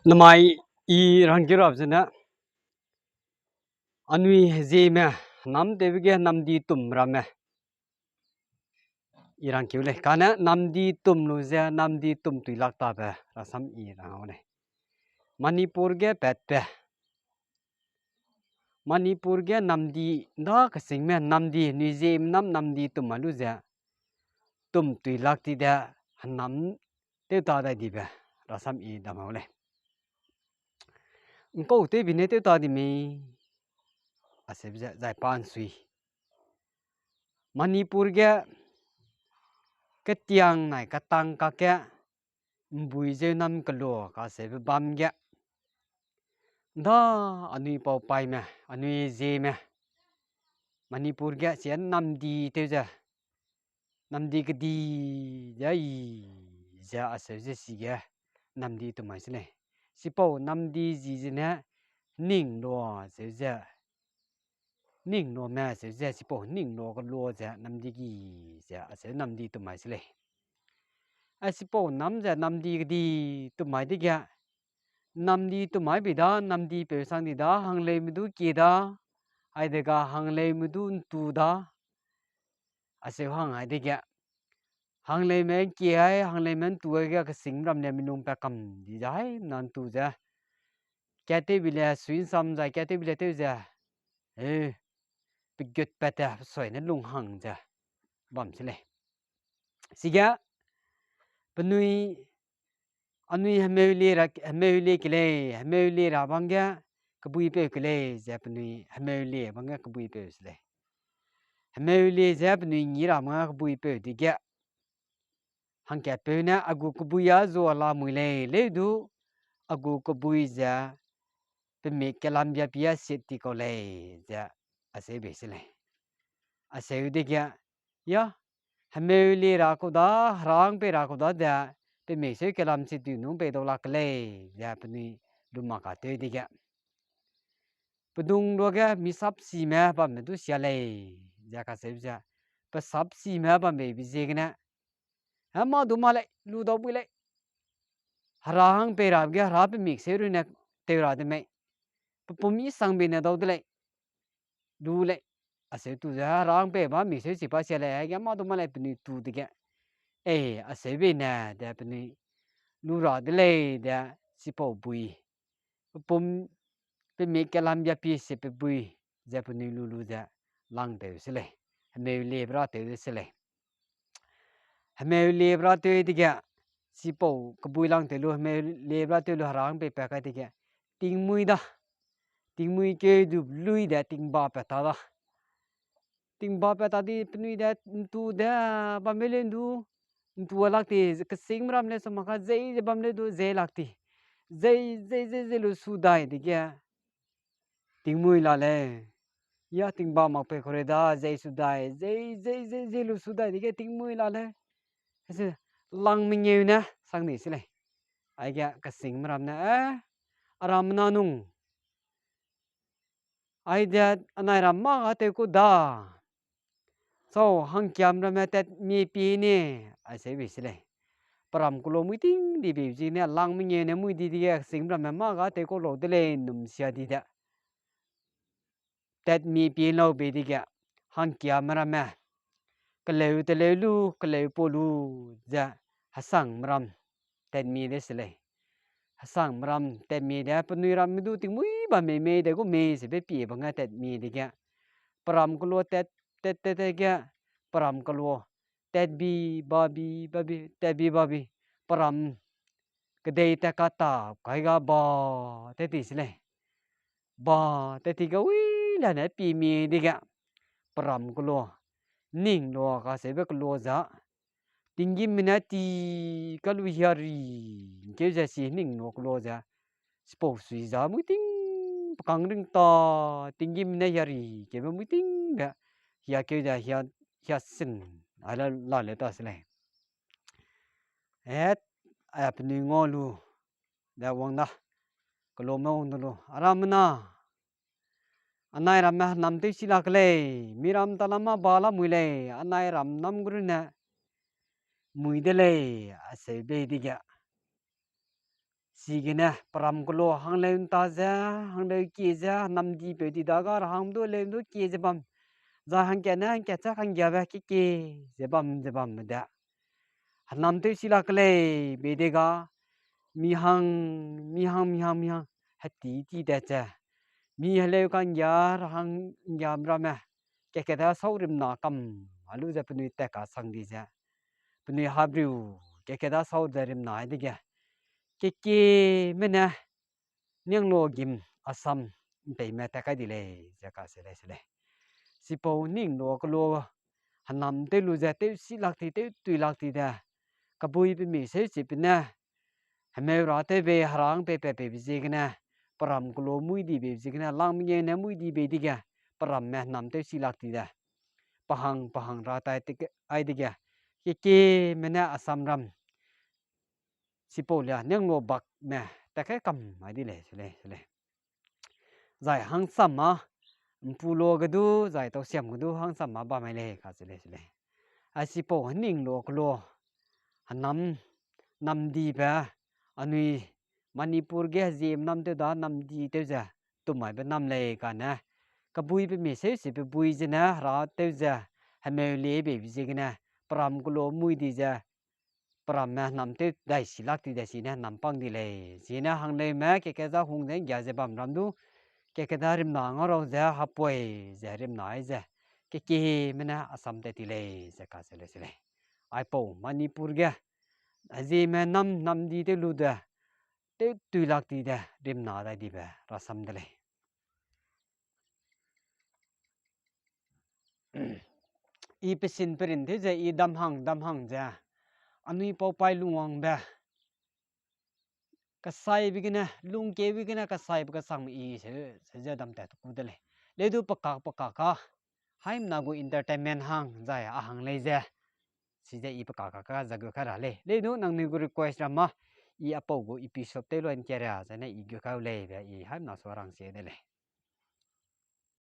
Namai I rangkirab zina anui zeme nam devige namdi tum rame I rangkiule kana namdi tum luze namdi tum tuilak tabe rasam I rangone Manipur ge petpe Manipur ge namdi da kasingme namdi nuze namdi tum aluze tum tuilak ti da nam te ta da dibe rasam I damole Ngko te bine te ta di me asebze zai pan sui Manipur ge cái tiếng này cái tăng cái bùi dê năm cái lúa cái sẽ bị băm cái đó anh ấy bảo bay mà anh ấy dê mà Manipur cái sẽ năm đi theo giờ năm đi cái đi vậy giờ sẽ gì cái năm đi tụi mày thế này chỉ bảo năm đi gì nè nín lúa sẽ giờ nín lúa mà sẽ giờ chỉ bảo nín lúa cái lúa giờ năm đi gì giờ sẽ năm đi tụi mày thế này chỉ bảo năm giờ năm đi cái đi tụi mày đi cái năm đi tụi mày bị đó năm đi bể sang đi đó hàng lệ mình đu kia đó ai đấy cả hàng lệ mình đu tu đó sẽ hàng ai đấy cái hàng lệ mình kia ai hàng lệ mình tu cái sinh làm nên mình nung bạc cầm đi đấy nan tu ra cái thế bị là xuyên xăm ra cái thế bị là tiêu ra bị gật bát à soi nó lung hàng ra bấm thế này xí cái bên nuôi anh nuôi hàm mèo lê ra bằng cái bụi bể cái lê giờ bên nuôi hàm lê bằng cái bụi bể này hàm lê giờ bên nuôi nhỉ ra bằng cái bụi bể thì cái hàng cái bể nè agu cái bụi à zo la mui lê du agu cái bụi giờ bên mình cái làm việc bia xịt thì có lê giờ sẽ bể này sẽ đi cái ya hàm lê ra có đó rang bể ra có đó giờ bên mình sẽ cái làm xịt thì nung bể đâu là cái lê giờ bên nuôi đúng mà cái thế đi cái Pedung doga mi sab si me ba me du sia le ja ka se ja pa sab si me ba me bi je gna ha ma du ma le lu do bu le harang pe ra ga ra pe mi se ru ne te ra de me pa pu mi sang be ne do de le du le a se tu ja rang pe ba mi se si pa sia le ga ma du ma le pe ni tu de ga a se be na de pe ni lu ra de le de si po bui pum pe mi ke lam ya pi se pe bui ja pe ni lu lu ja lang te se le me le bra te se le me le bra te de ga si po ke bui lang te lu me le bra te lu rang pe pa ka de ga ting mui ke du lui da ting ba pa ta da ting ba pa ta di pe ni da tu da ba me le du tu lak ti ke sing ram le so ma ka zei bam le du zei lak ti zei lu su dai de ga tiếng mui là lệ ya tiếng ba mặc pe khore da dây su dai dây lu su dai thì cái tiếng mui là lệ cái lang mình nhiều nè sang này xí này ai cái sing mà làm nè aram na nung ai dia anai ram ma ate ko da so hang kiam ra mẹ tết mi pi nè ai sẽ bị xí này param kulo mui ting di bi ji nè lang mình nhiều nè mui di cái sing ra mẹ ma ate ko lo de le num sia di da tết mi pi lo bị đi cái hang kiam ra mẹ kalau terlalu kalau polu ja hasang meram ten mi desle hasang meram ten mi dia penui ram du ting mui ba me de ko me se be pi ba nga ten mi de ga param ko lo tet ga param ko lo tet bi tet bi ba bi param ke de ta ka ta kai ga ba tet ti sle ba tet ti ga wi la na pi mi de ga param ko lo ning lo ka se be ko lo za tinggi minati kalau hari ke ja si ning no ko za spo sui za mu ting kang ring ta tinggi mina hari ke mu ting ga ya ke ja ya sin ala la le ta sle et ap ni ngolu da wang da ko lo mo no aramna anai ram nam te sila kle miram talama bala muile anai ram nam guru na mui de le ase be di ga สีกันนะปรำกลัวหังเลนตาเจ้าหังเลนกีเจ้านำดีไปดีดากาหังดูเลนดูกีเจ้าบัมจะหังแกนะหังแกจ้าหังแกแบบกีเจ้าบัมเด้อหันนำตัวสิลักเลยเบเดกามีหังฮัตตีเด้อเจ้ามีอะไรกันยาหังยามรำแกเด้อสาวริมนาคำฮัลโหลจะเป็นวิเตกาสังดีเจ้าเป็นวิฮาบริวแกเด้อสาวเดริมนาไอ้เด็กมันนะเนี่ยงโลกิมอาซัมไปแม่แต่ก็ดีเลยจะกาเสเลยสิปอนิ่งโลก็โลหันนำเตลูจะเตสิลักทีเตตุยลักทีเด้อกบุยเป็นมีเสียสิเป็นนะให้แม่รัตเบหรังเปบิจิกนะปรำกโลมุยดีเบบิจิกนะลังมีเงินมุยดีเบดิกะปรำแม่นำเตสิลักทีเด้ปะหังรัตไอดิกะมันนะอาซัมรำสิปอเลียเนี่ยงโลบักแม่แต่แค่กำไม่ดีเลยใจหังซัมมาปูโลก็ดูใจตัวเสียมก็ดูหังซัมมาบ้าไม่เลยค่ะเลยไอสิปอหันนิ่งโลกโลหันนำดีไปอันนี้มณีปูร์เกจีมนำเตดานำดีเตจ้ะตุ้มไม่เป็นนำเลยกันนะกบุยเป็นมีเสียสิเป็นบุยจ้ะนะราเตจ้ะให้แม่เลี้ยแบบจีกันนะปรำกโลมุยดีจ้ะปรำแม่นำเตได้สิลักตีได้สินะนำปังดีเลยสินะหังเลยแม่แกจะหงเดงยาจะบัมรำดูแกได้ริมหนังเราจะฮับป่วยจะริมหนังจะแกมันนะอาสัมเตติเลยจะกาเลยไอปูมณีปูร์เกอาแม่นำดีเตลูเดเตตุยลักตีเดริมหนาได้ดีแบบรัสัมเดเลยอีเป็นสินปรินที่จะอีดำหังจ้ะอันนี้พอไปลุงวังแบบก็ใส่บิกันนะลุงเก็บบิกันนะก็ใส่บิกันสังอีเสียจะดำแต่ทุกเดเลยเลยดูปากก็ให้มันนากูอินเตอร์เทนเมนต์หังใจหังเลยจ้ะสิจะอีปากก็จะกูขนาดเลยดูนังนึกรีเควสต์มาอีอปอกูอีพิโซดเตลวันแค่เรื่องจะเนี่ยอีกูเขาเลยแบบอีให้มันนาสวรังเสียเดเลย